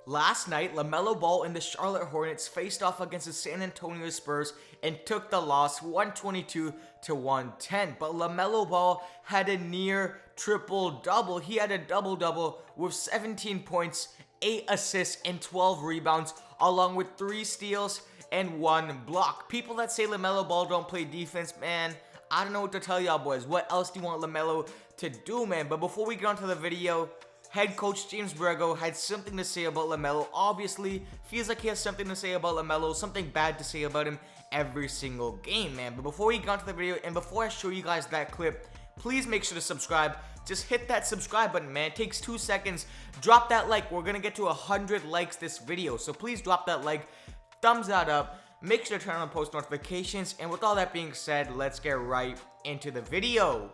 Last night, Lamelo Ball and the Charlotte Hornets faced off against the San Antonio Spurs and took the loss 122 to 110. But Lamelo Ball had a near triple-double. He had a double-double with 17 points, 8 assists, and 12 rebounds, along with 3 steals and 1 block. People that say Lamelo Ball don't play defense, man, I don't know what to tell y'all boys. What else do you want Lamelo to do, man? But before we get on to the video, head coach James Borrego had something to say about Lamelo. Obviously, feels like he has something to say about Lamelo, something bad to say about him every single game, man. But before we get on to the video, and before I show you guys that clip, please make sure to subscribe. Just hit that subscribe button, man. It takes 2 seconds. Drop that like. We're gonna get to 100 likes this video, so please drop that like. Thumbs that up. Make sure to turn on post notifications. And with all that being said, let's get right into the video.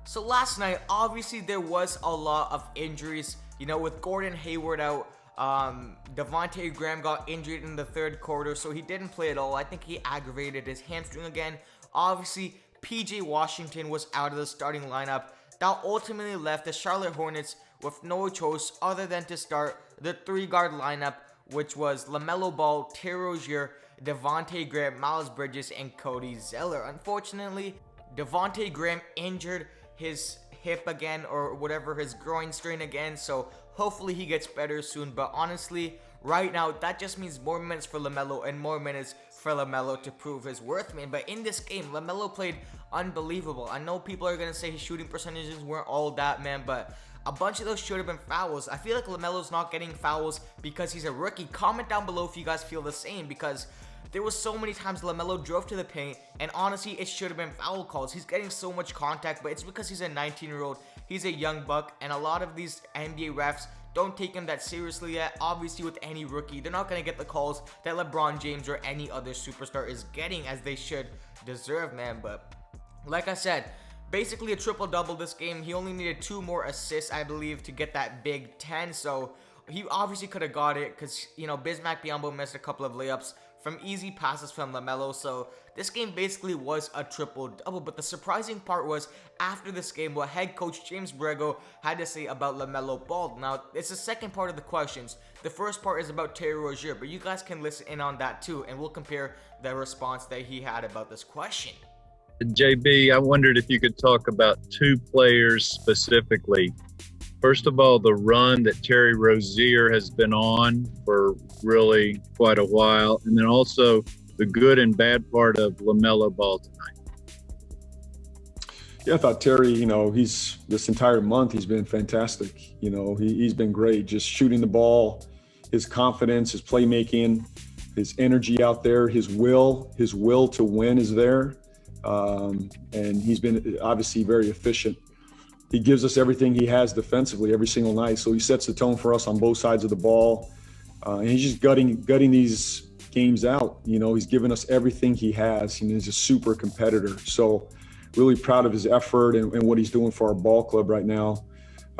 So last night, obviously there was a lot of injuries. You know, with Gordon Hayward out, Devontae Graham got injured in the third quarter, so he didn't play at all. I think he aggravated his hamstring again. Obviously, PJ Washington was out of the starting lineup. That ultimately left the Charlotte Hornets with no choice other than to start the 3-guard lineup, which was Lamelo Ball, Terry Rozier, Devontae Graham, Miles Bridges, and Cody Zeller. Unfortunately, Devontae Graham injured his hip again, or whatever, his groin strain again, so hopefully he gets better soon. But honestly, right now, that just means more minutes for Lamelo and more minutes for Lamelo to prove his worth, man. But in this game, Lamelo played unbelievable. I know people are gonna say his shooting percentages weren't all that, man, but a bunch of those should have been fouls. I feel like Lamelo's not getting fouls because he's a rookie. Comment down below if you guys feel the same, because there was so many times Lamelo drove to the paint, and honestly, it should have been foul calls. He's getting so much contact, but it's because he's a 19-year-old. He's a young buck, and a lot of these NBA refs don't take him that seriously yet. Obviously, with any rookie, they're not going to get the calls that LeBron James or any other superstar is getting, as they should deserve, man. But like I said, basically a triple-double this game. He only needed 2 more assists, I believe, to get that big 10, so he obviously could have got it because, you know, Bismack Biyombo missed a couple of layups from easy passes from Lamelo. So this game basically was a triple-double. But the surprising part was, after this game, what head coach James Borrego had to say about Lamelo Ball. Now, it's the second part of the questions. The first part is about Terry Rozier, but you guys can listen in on that too, and we'll compare the response that he had about this question. JB, I wondered if you could talk about 2 players specifically. First of all, the run that Terry Rozier has been on for really quite a while, and then also the good and bad part of Lamelo Ball tonight. Yeah, I thought Terry, you know, this entire month he's been fantastic. You know, he's been great, just shooting the ball, his confidence, his playmaking, his energy out there, his will to win is there. And he's been obviously very efficient. He gives us everything he has defensively every single night. So he sets the tone for us on both sides of the ball. And he's just gutting these games out. You know, he's given us everything he has, and he's a super competitor. So really proud of his effort and what he's doing for our ball club right now.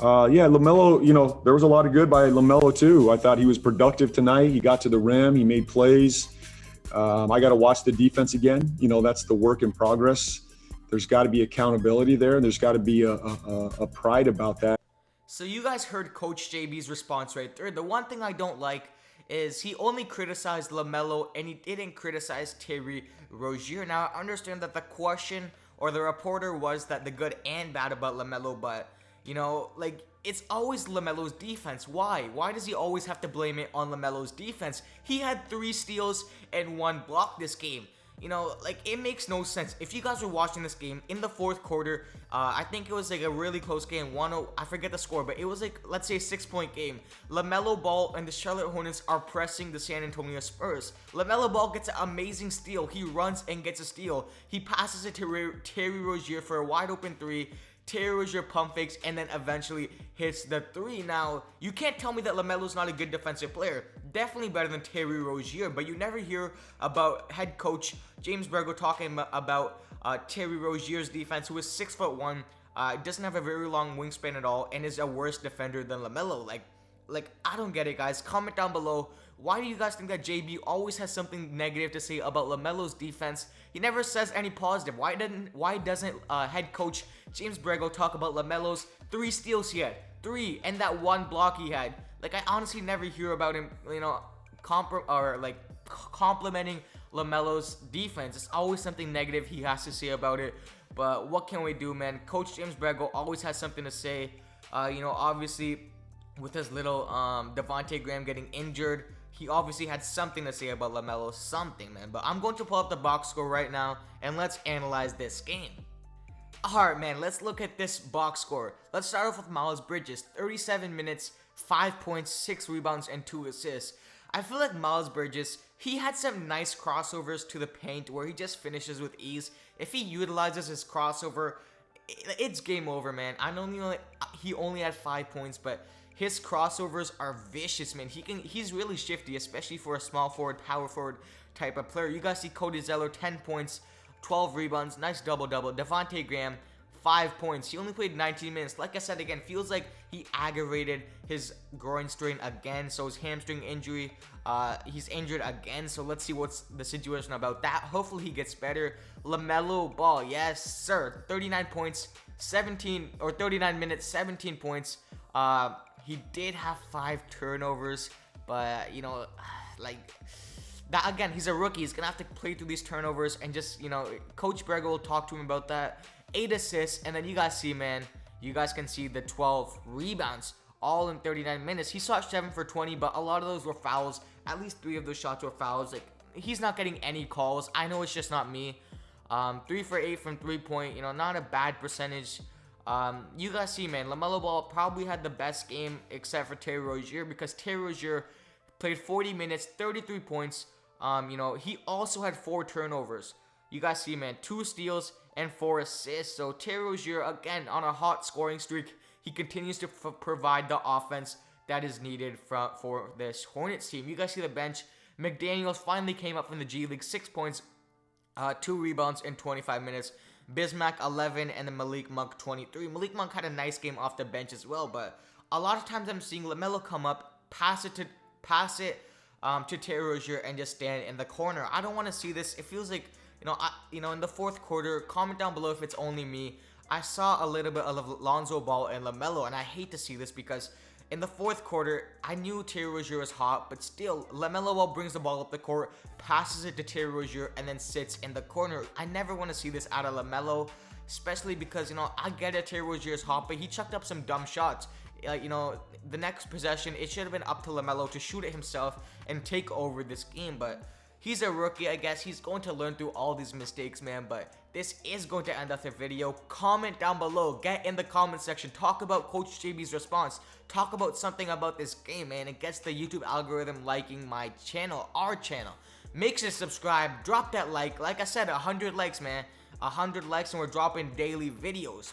Yeah, Lamelo, you know, there was a lot of good by Lamelo too. I thought he was productive tonight. He got to the rim, he made plays. I got to watch the defense again. You know, that's the work in progress. There's got to be accountability there. There's got to be a pride about that. So you guys heard Coach JB's response right there. The one thing I don't like is he only criticized Lamelo and he didn't criticize Terry Rozier. Now, I understand that the question or the reporter was that the good and bad about Lamelo, but, you know, like, it's always Lamelo's defense. Why? Why does he always have to blame it on Lamelo's defense? He had 3 steals and 1 block this game. You know, like, it makes no sense. If you guys were watching this game in the 4th quarter, I think it was like a really close game. I forget the score, but it was like, let's say, a 6-point game. Lamelo Ball and the Charlotte Hornets are pressing the San Antonio Spurs. Lamelo Ball gets an amazing steal. He runs and gets a steal. He passes it to Terry Rozier for a wide open 3. Terry Rozier pump fakes and then eventually hits the 3. Now, you can't tell me that Lamelo's not a good defensive player. Definitely better than Terry Rozier, but you never hear about head coach James Borrego talking about Terry Rozier's defense, who is 6'1", doesn't have a very long wingspan at all, and is a worse defender than Lamelo. Like, I don't get it, guys. Comment down below. Why do you guys think that JB always has something negative to say about Lamelo's defense? He never says any positive. Why doesn't head coach James Borrego talk about Lamelo's 3 steals he had? 3, and that one block he had. Like, I honestly never hear about him, you know, complimenting LaMelo's defense. It's always something negative he has to say about it. But what can we do, man? Coach James BORREGO always has something to say. You know, obviously, with his little Devontae Graham getting injured, he obviously had something to say about LaMelo. Something, man. But I'm going to pull up the box score right now, and let's analyze this game. Alright, man, let's look at this box score. Let's start off with Miles Bridges. 37 minutes, 5 points, 6 rebounds, and 2 assists. I feel like Miles Bridges, he had some nice crossovers to the paint where he just finishes with ease. If he utilizes his crossover, it's game over, man. He only had 5 points, but his crossovers are vicious, man. He's really shifty, especially for a small forward, power forward type of player. You guys see Cody Zeller, 10 points, 12 rebounds, nice double-double. Devontae Graham, 5 points. He only played 19 minutes. Like I said again, feels like he aggravated his groin strain again. So his hamstring injury, he's injured again. So let's see what's the situation about that. Hopefully he gets better. Lamelo Ball, yes sir, 39 points, 39 minutes, 17 points. He did have 5 turnovers, but you know, like that again, he's a rookie. He's gonna have to play through these turnovers and just, you know, Coach BORREGO will talk to him about that. 8 assists, and then you guys see, man, you guys can see the 12 rebounds, all in 39 minutes. He shot 7 for 20, but a lot of those were fouls. At least 3 of those shots were fouls. Like, he's not getting any calls. I know it's just not me. 3 for 8 from 3-point, you know, not a bad percentage. You guys see, man, LaMelo Ball probably had the best game except for Terry Rozier, because Terry Rozier played 40 minutes, 33 points. You know, he also had 4 turnovers. You guys see, man, 2 steals and 4 assists. So Terry Rozier, again, on a hot scoring streak, he continues to provide the offense that is needed for this Hornets team. You guys see the bench. McDaniels finally came up from the G League, 6 points, 2 rebounds in 25 minutes. Bismack 11, and then Malik Monk 23. Malik Monk had a nice game off the bench as well, but a lot of times I'm seeing LaMelo come up, pass it to Terry Rozier and just stand in the corner. I don't want to see this. It feels like, you know, in the fourth quarter, comment down below if it's only me. I saw a little bit of Lonzo Ball and LaMelo, and I hate to see this because in the fourth quarter, I knew Terry Rozier was hot, but still, LaMelo Ball brings the ball up the court, passes it to Terry Rozier, and then sits in the corner. I never want to see this out of LaMelo, especially because, you know, I get it, Terry Rozier is hot, but he chucked up some dumb shots. You know, the next possession, it should have been up to LaMelo to shoot it himself and take over this game, but he's a rookie, I guess. He's going to learn through all these mistakes, man, but this is going to end up the video. Comment down below. Get in the comment section. Talk about Coach JB's response. Talk about something about this game, man. It gets the YouTube algorithm liking my channel, our channel. Make sure to subscribe. Drop that like. Like I said, 100 likes, man. 100 likes and we're dropping daily videos.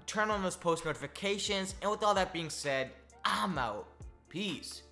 Turn on those post notifications. And with all that being said, I'm out. Peace.